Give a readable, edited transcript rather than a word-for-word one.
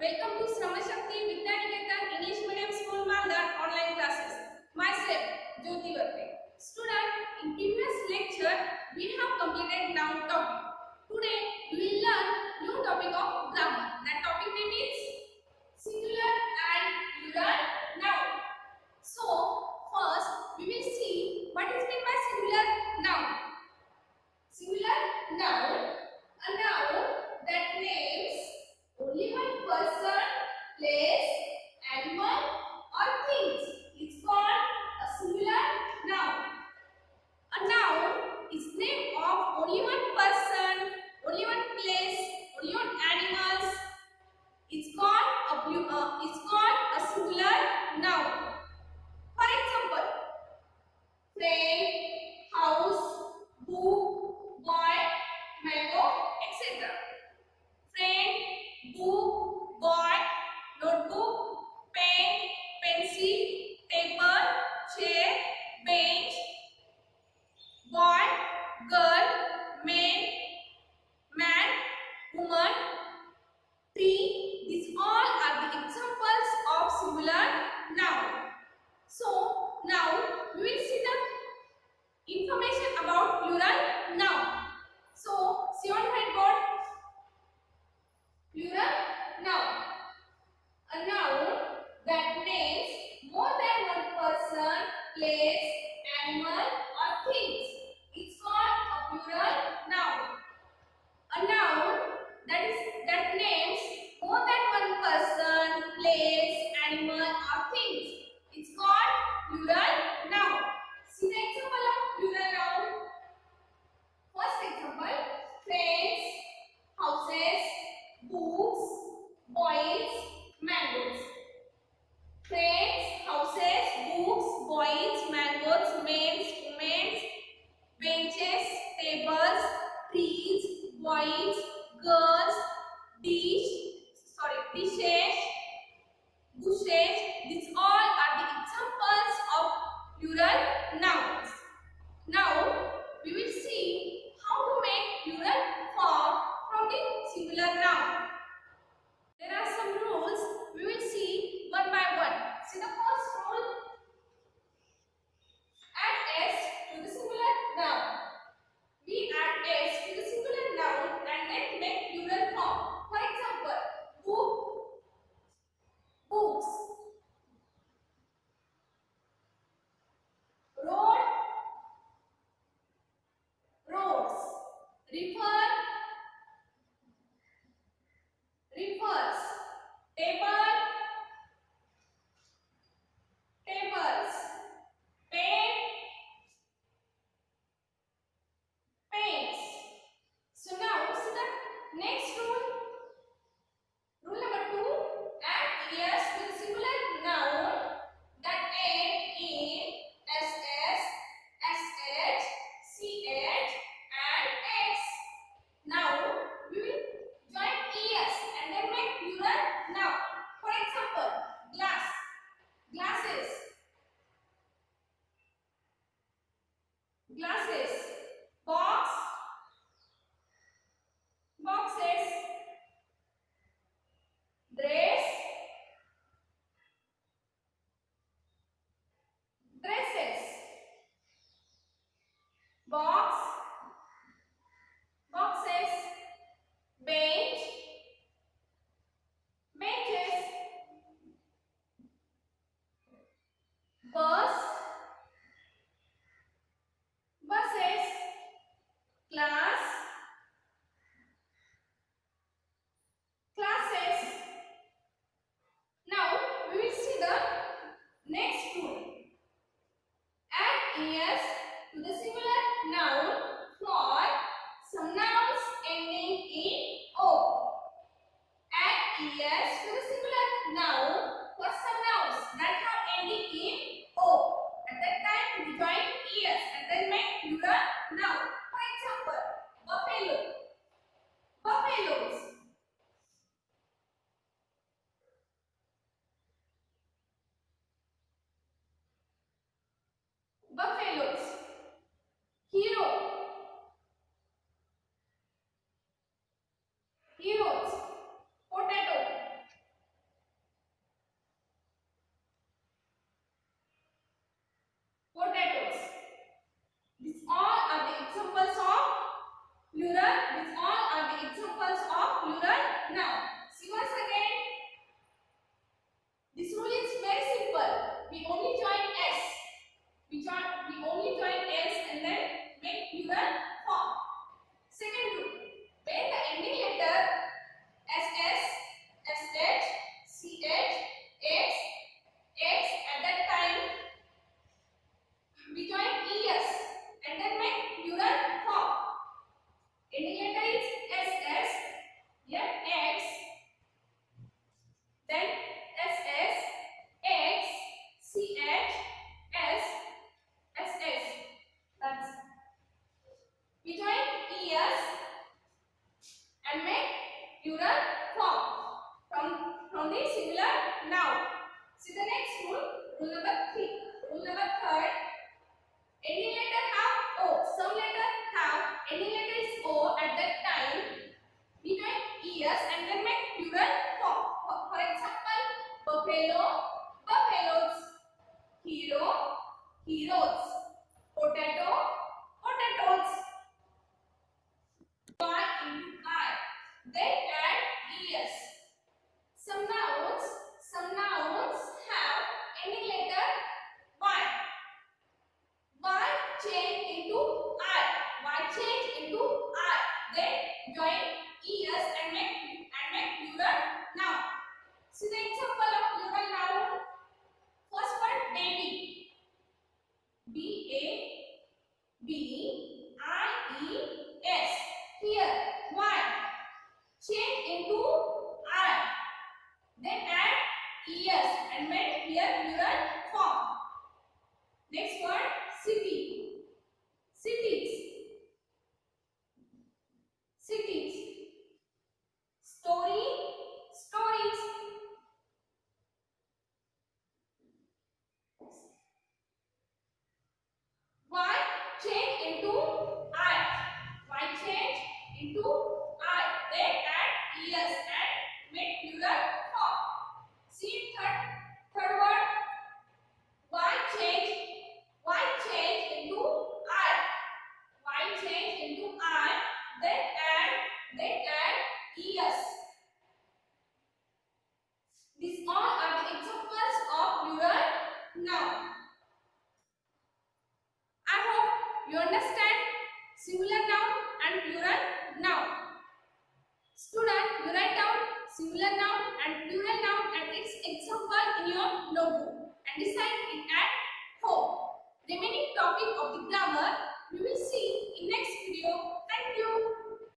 Welcome to Shramashakti Vidyaniketan English Medium School Malda online classes. Myself, Jyoti Varpe. Student, in previous lecture, we have completed noun topic. Today, we will learn new topic of grammar. That topic name is singular and plural noun. So, first, we will see what is meant by singular noun. Singular noun, a noun that names only one person, place, animal or things. It's called a singular noun. A noun is name of only one person, only one place, only one animals. It's called a singular noun. For example, friend, house, book, boy, mango, etc. Friend, book, boy, notebook, pen, pencil, paper, chair, bench, boy, girl, man, woman, tree. These all are the examples of singular noun. So now we will see the information about plural noun. So see on whiteboard. Plural noun. A noun that names more than one person, place, animal or things. It's called a plural noun. A noun that names more than one person, place, animal or things. It's called plural noun. See the example of plural noun. First example, friends, houses, books, boys, mangoes. Friends, houses, books, boys, mangoes, men, women, benches, tables, trees, boys, girls, dishes, bushes. These all are the examples of plural nouns. Now we will see how to make plural form from the singular noun. There are some rules. We will see one by one. See the first rule. Add s to the singular noun. We add s to the singular noun and then make plural form. For example, book, books. Road, roads. River, rivers. Table, tables. Pen, pens. So now see the next rule. Rule number 2. Add es to the singular noun that end in ss, sh, ch and x. Now we will join es and then make plural noun. For example, glass, glasses, glasses. Box, boxes. Dress, dresses. Box, boxes. Bench, benches. Bus, buses. Class, classes. Now we will see the next rule. Add es to the singular noun for some nouns ending in o. Add es to the singular noun for some nouns that have ending in o. At that time we join es and then make plural noun. For example, buffalo, buffaloes. Buffaloes. Hero, heroes. Potato, Now, see once again. This rule is very simple. We only join s. We only join s and then make plural form. Second rule. When the ending letter ss, sh, ch, x, x at that time we join es and then make plural form. Ending letter is ss, here x, then ss, x, ch, s, ss. That's we join es and make plural form from the singular noun. See the next rule, rule number 3. Rule number 3. Any letter have o. Some letter have any letter is o at that time. We join es and then make plural form. For example, buffalo, buffaloes, hero, heroes, potato, potatoes. Y into I. Then add es. Some nouns have any letter y. Y change into I. Y change into I. Then join es and make plural noun. See the example of plural noun. First one, baby. B-A-B-I-E-S. Here, y change into I. Then add es and make here plural form. Next one, city. Cities. Cities. Story. Stories. Y change into I. Y change into I. Then add es and make plural form. See third word. Y change into I. Y change into I. Then add es. These all are the examples of plural noun. I hope you understand singular noun and plural noun. Student, you write down singular noun and plural noun and its example in your notebook and decide it at